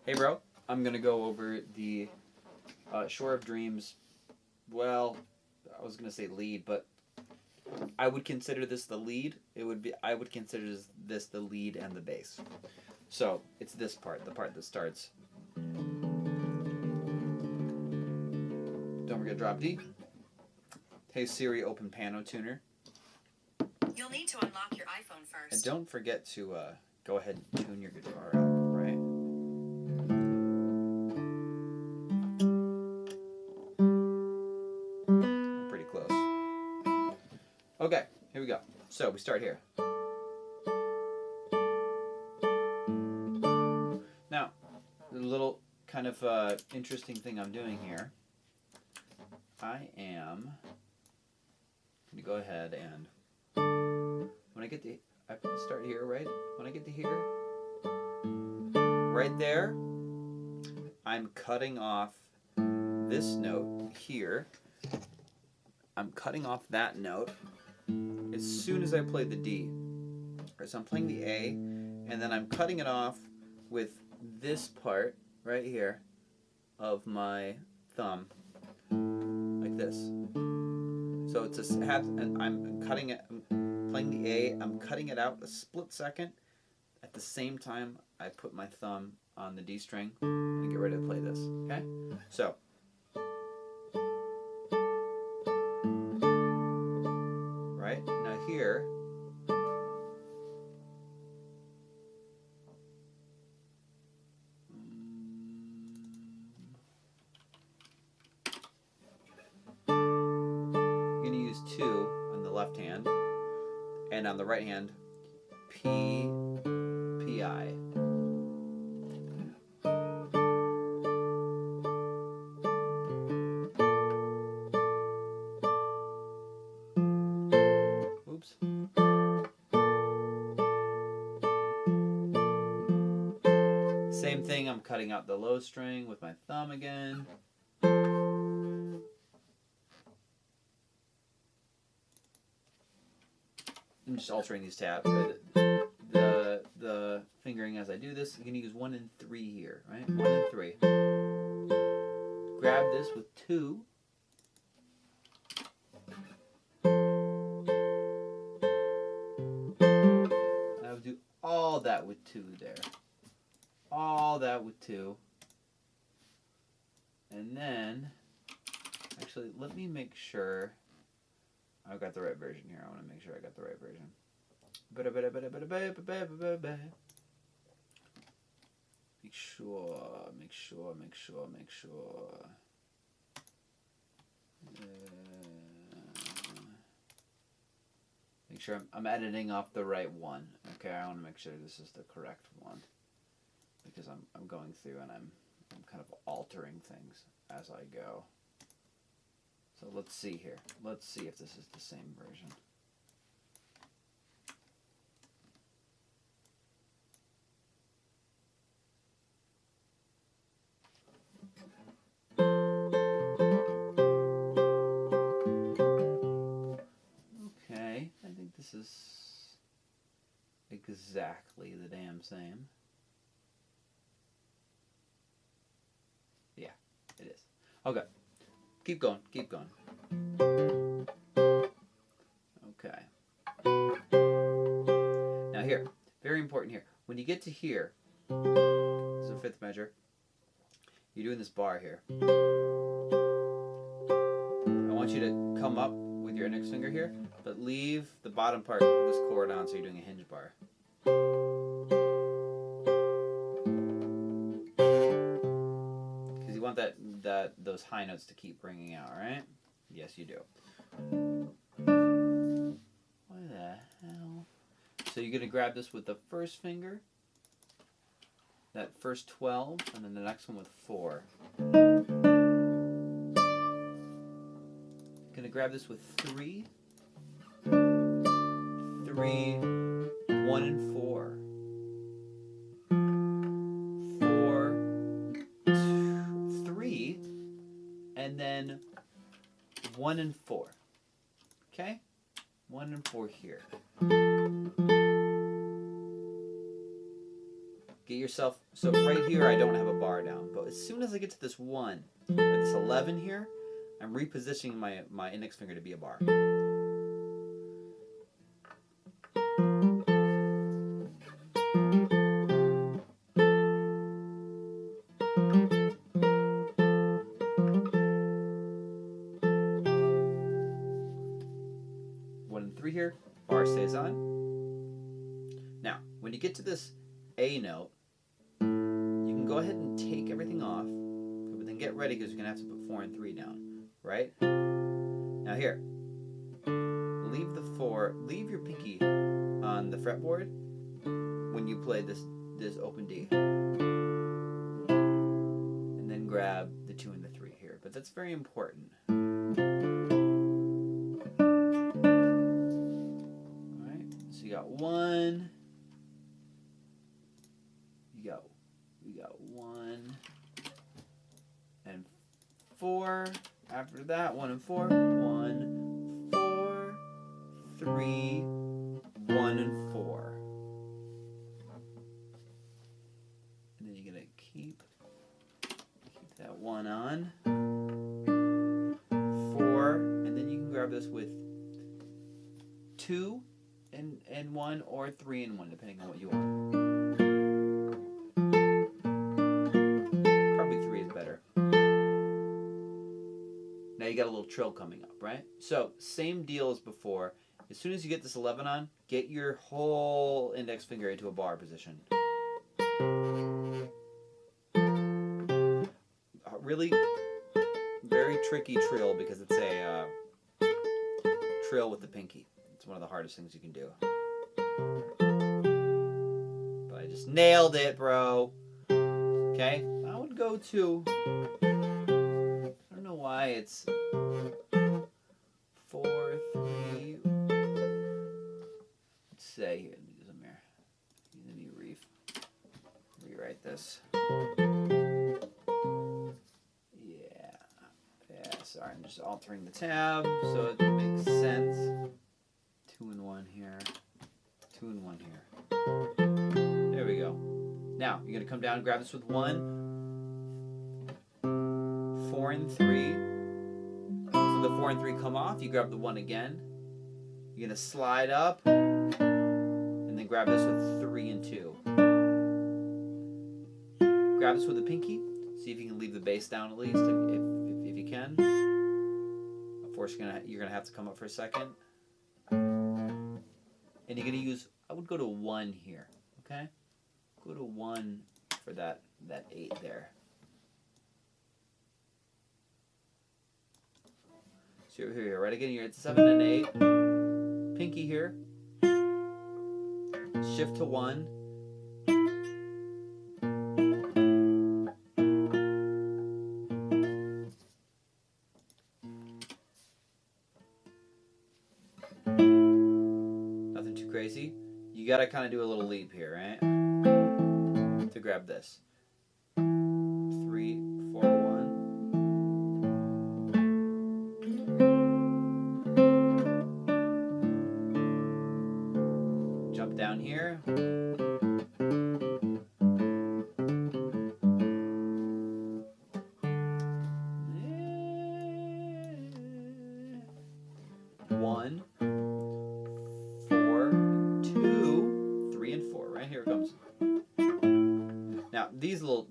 Hey bro, I'm gonna go over the Shore of Dreams. Well, I was gonna say lead, but I would consider this the lead. I would consider this the lead and the bass. So it's this part, the part that starts. Don't forget drop D. Hey Siri, open Piano Tuner. You'll need to unlock your iPhone first. And don't forget to go ahead and tune your guitar up, right? Pretty close. Okay, here we go. So we start here. Now, the little kind of interesting thing I'm doing here, I am going to go ahead and when I get to, I start here, right? When I get to here, right there, I'm cutting off this note here. I'm cutting off that note as soon as I play the D. Right, so I'm playing the A, and then I'm cutting it off with this part right here of my thumb, like this. So it's a half, and I'm cutting it. I'm playing the A. I'm cutting it out a split second. At the same time, I put my thumb on the D string and get ready to play this. Okay, so. Right now here. Two on the left hand, and on the right hand, P, P-I. Oops. Same thing, I'm cutting out the low string with my thumb again. I'm just altering these tabs. The fingering as I do this, you can use 1 and 3 here, right? 1 and 3. Grab this with 2. I would do all that with 2 there. All that with 2. And then, actually, let me make sure I've got the right version here. I want to make sure I got the right version. Make sure. Make sure I'm editing off the right one. Okay, I want to make sure this is the correct one because I'm going through and I'm kind of altering things as I go. So let's see here. Let's see if this is the same version. Okay, I think this is exactly the damn same. Yeah, it is. Okay. Keep going. Okay. Now here, very important here. When you get to here, this is a 5th measure. You're doing this bar here. I want you to come up with your index finger here, but leave the bottom part of this chord on so you're doing a hinge bar. Because you want those high notes to keep ringing out, right? Yes, you do. What the hell? So you're going to grab this with the first finger, that first 12, and then the next one with 4. Going to grab this with 3, 1 and 4. 4, 2, 3, and then 1 and 4. Okay? 1 and 4 here. Get yourself, so right here I don't have a bar down, but as soon as I get to this 1, or this 11 here, I'm repositioning my index finger to be a bar. Here, bar stays on. Now, when you get to this A note, you can go ahead and take everything off, but then get ready because you're going to have to put 4 and 3 down, right? Now here, leave your pinky on the fretboard when you play this open D. And then grab the 2 and the 3 here, but that's very important. You got 1. We got 1 and 4. After that, 1 and 4. 1, 4, 3, 1 and 4. And then you're gonna keep that 1 on. 4, and then you can grab this with 2 and 1 or 3 and 1, depending on what you want. Probably 3 is better. Now you got a little trill coming up, right? So same deal as before. As soon as you get this 11 on, get your whole index finger into a bar position. Really very tricky trill because it's a trill with the pinky. It's one of the hardest things you can do. But I just nailed it, bro. Okay? I would go to... I don't know why it's... 4, 3... Let's say here. Let me do some here. Let me rewrite this. Yeah, sorry. I'm just altering the tab so it makes sense. 2 and 1 here, 2 and 1 here. There we go. Now, you're going to come down and grab this with 1, 4 and 3. So the 4 and 3 come off, you grab the 1 again. You're going to slide up, and then grab this with 3 and 2. Grab this with the pinky. See if you can leave the bass down at least, if you can. Of course, you're gonna have to come up for a second. And you're going to use, I would go to 1 here, okay? Go to 1 for that 8 there. So here you are, right again, you're at 7 and 8. Pinky here. Shift to 1. Crazy. You gotta kind of do a little leap here, right? To grab this. 3, 4, 1. Jump down here. One. Here it comes. Now these. So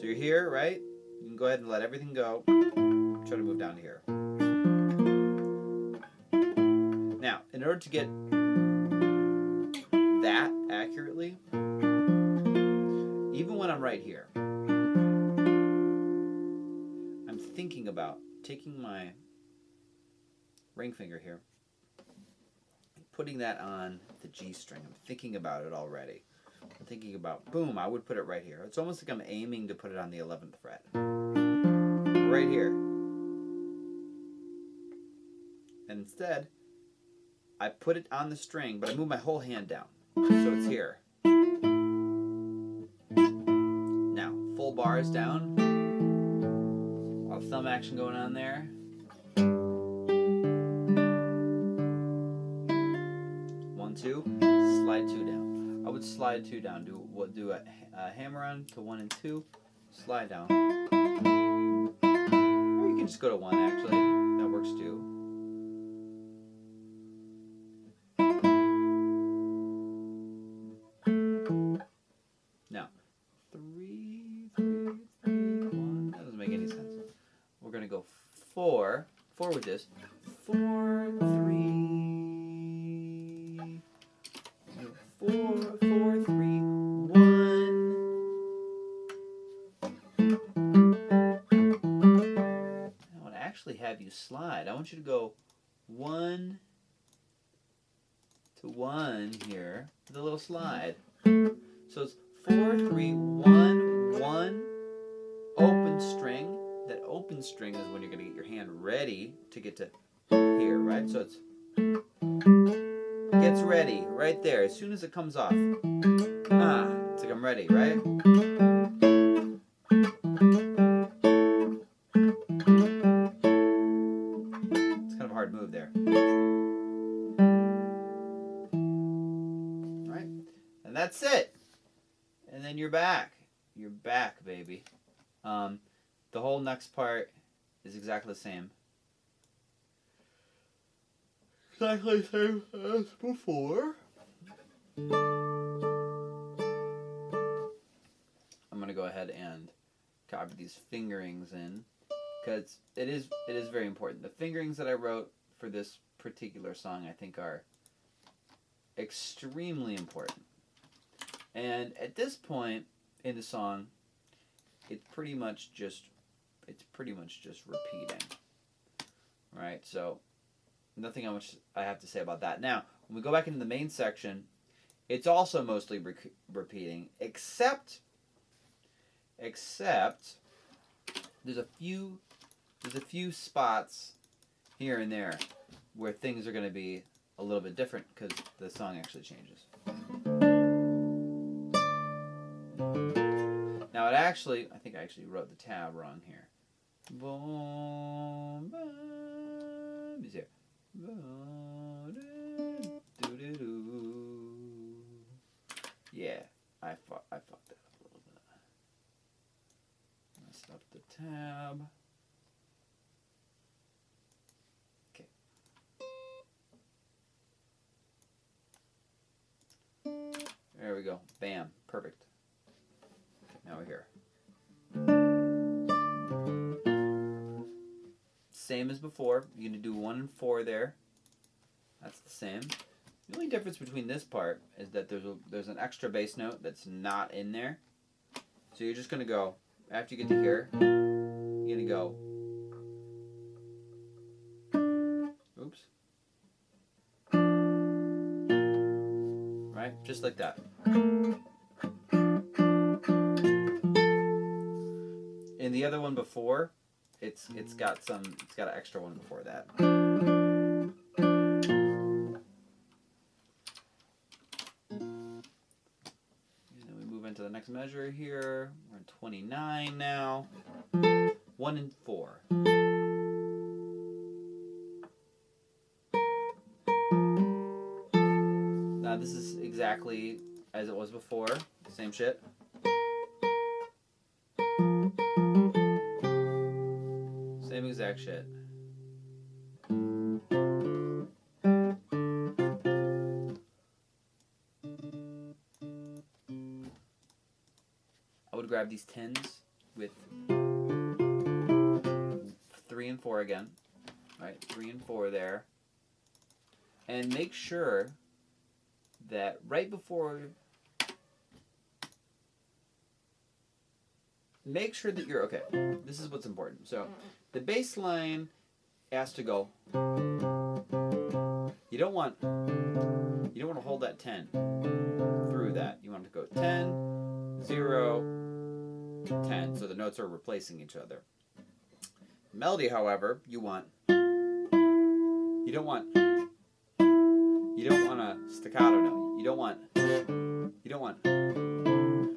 you're here, right? You can go ahead and let everything go. Try to move down to here. Now, in order to get that accurately, even when I'm right here, I'm thinking about taking my ring finger here, putting that on the G string. I'm thinking about it already. I'm thinking about, boom, I would put it right here. It's almost like I'm aiming to put it on the 11th fret. Right here. And instead, I put it on the string, but I move my whole hand down. So it's here. Now, full bars down. A lot of thumb action going on there. 1, 2, slide 2 down. slide 2 down. We'll do a hammer on to 1 and 2, slide down. Or you can just go to 1 actually. That works too. Now, 3, 3, 3, 1. That doesn't make any sense. We're gonna go 4 with this. 4, 3. 4, 4, 3, 1. I want to actually have you slide. I want you to go 1 to 1 here with a little slide. So it's 4, 3, 1, 1, open string. That open string is when you're going to get your hand ready to get to here, right? So it's gets ready right there as soon as it comes off. It's like I'm ready, right? It's kind of a hard move there. Right? And that's it. And then you're back. You're back, baby. The whole next part is exactly the same. Exactly the same as before. I'm going to go ahead and copy these fingerings in because it is very important. The fingerings that I wrote for this particular song I think are extremely important. And at this point in the song, it's pretty much just repeating. Right? So nothing much I have to say about that. Now, when we go back into the main section, it's also mostly repeating, except there's a few spots here and there where things are going to be a little bit different because the song actually changes. Now I think I actually wrote the tab wrong here. Boom, boom, is here. Yeah, I fucked that up a little bit. Messed up the tab. Okay. There we go. Bam. Perfect. Okay, now we're here. Same as before. You're going to do 1 and 4 there. That's the same. The only difference between this part is that there's an extra bass note that's not in there. So you're just going to go, after you get to here, you're going to go, oops. Right? Just like that. In the other one before, it's got an extra one before that. To the next measure here. We're in 29 now. 1 and 4. Now this is exactly as it was before. Same shit. Same exact shit. Grab these 10s with 3 and 4 again, right? 3 and 4 there, and make sure that right before, make sure that you're okay. This is what's important. So the bass line has to go. You don't want to hold that 10 through that. You want to go 10, 0. 10, so the notes are replacing each other. Melody, however, you don't want a staccato note. You don't want.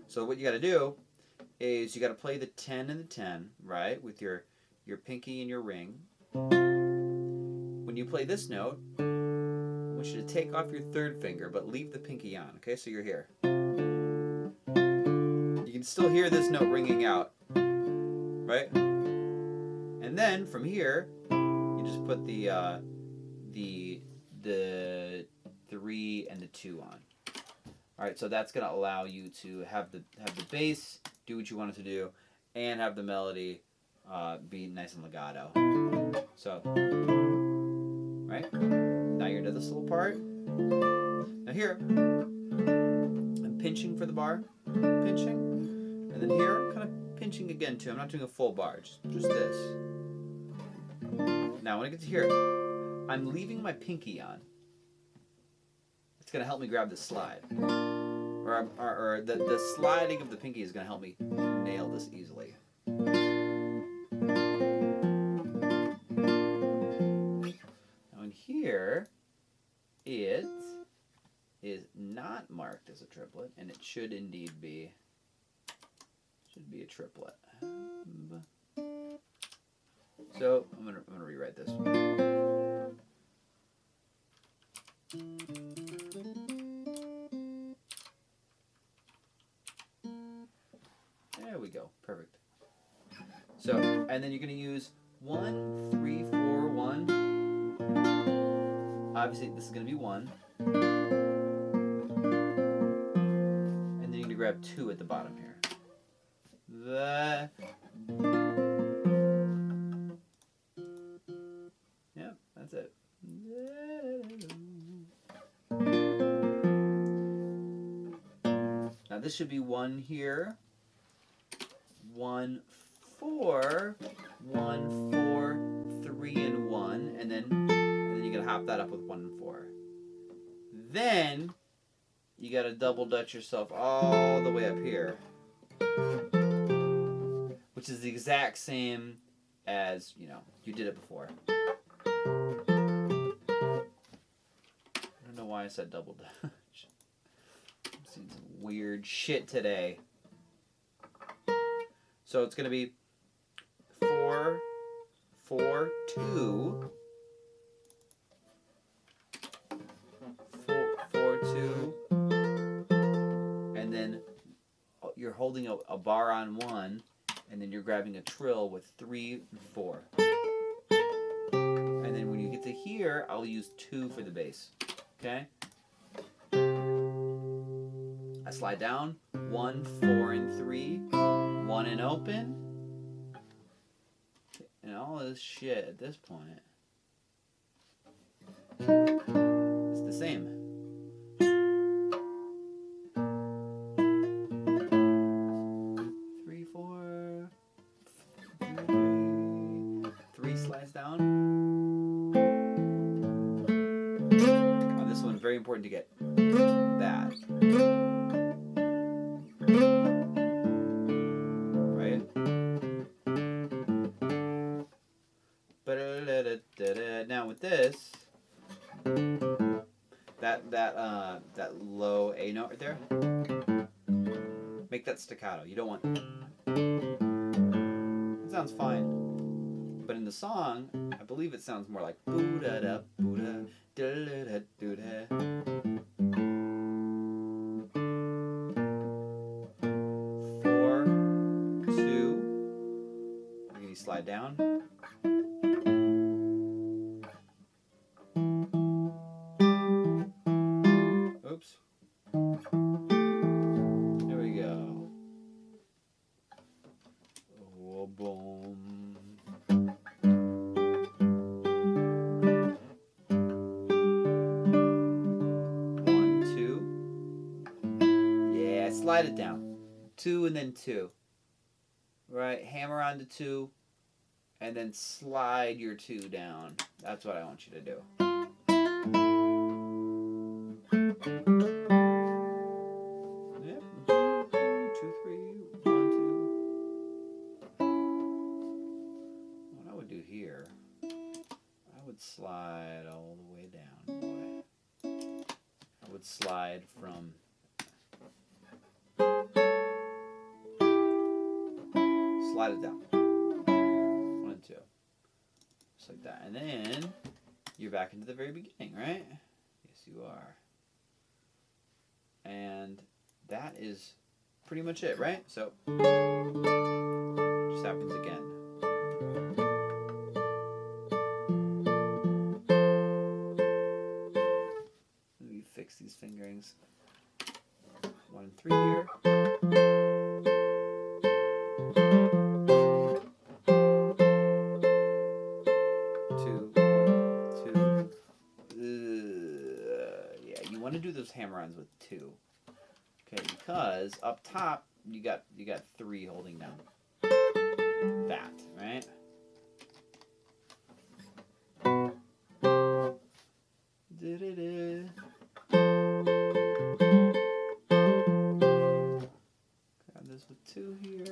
So what you got to do is you got to play the 10 and the 10, right, with your pinky and your ring. When you play this note, I want you to take off your third finger, but leave the pinky on. Okay, so you're here. can still hear this note ringing out, right? And then from here, you just put the 3 and the 2 on. All right, so that's gonna allow you to have the bass do what you want it to do, and have the melody be nice and legato. So, right? Now you're into this little part. Now here, I'm pinching for the bar, pinching, and then here, I'm kind of pinching again too. I'm not doing a full bar, just this. Now when I get to here, I'm leaving my pinky on. It's gonna help me grab the slide. Or the sliding of the pinky is gonna help me nail this easily. Now in here, it is not marked as a triplet, and it should indeed be. Should be a triplet. So I'm gonna rewrite this. There we go. Perfect. So, and then you're gonna use 1, 3, 4, 1. Obviously, this is gonna be 1. And then you're gonna grab 2 at the bottom here. Yep, that's it. Now this should be 1 here. 1, 4, 1, 4, 3, and 1, and then you're gonna hop that up with 1 and 4. Then you gotta double dutch yourself all the way up here, which is the exact same as you did it before. I don't know why I said double dutch. I'm seeing some weird shit today. So it's going to be 4, 4, 2, 4, 4, 2, and then you're holding a bar on 1, and then you're grabbing a trill with 3 and 4. And then when you get to here, I'll use 2 for the bass. Okay? I slide down, 1, 4, and 3. 1 and open, and all this shit at this point is the same. 3, 4, 3 slides down. Oh, this one very important to get that. Now with this, that low A note right there, make that staccato. You don't want. It sounds fine, but in the song, I believe it sounds more like boo da da boo da da da da da da. 4, 2. Maybe you slide down. Oops. There we go. Oh, boom. One, 2. Yeah, slide it down. 2 and then 2. Right, hammer on the 2, and then slide your 2 down. That's what I want you to do. Yep. 2, 3, 1, 2. What I would do here, I would slide all the way down, boy. I would slide from slide it down. 1 and 2. Just like that. And then you're back into the very beginning, right? Yes, you are. And that is pretty much it, right? So, just happens again. Let me fix these fingerings. 1 and 3 here. 2, 1, 2. Yeah, you want to do those hammer-ons with 2. Okay, because up top you got 3 holding down that, right? Grab this with 2 here.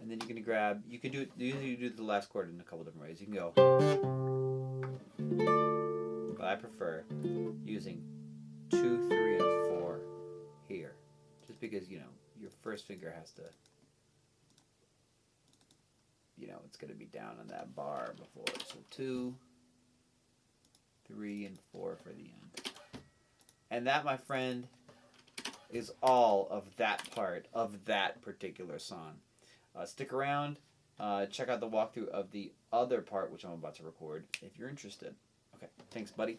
And then you're gonna grab. You can do it. Usually you do the last chord in a couple different ways. You can go, but I prefer using 2, 3, and 4 here, just because your first finger has to. It's going to be down on that bar before. So 2, 3, and 4 for the end. And that, my friend, is all of that part of that particular song. Stick around. Check out the walkthrough of the other part, which I'm about to record, if you're interested. Okay, thanks, buddy.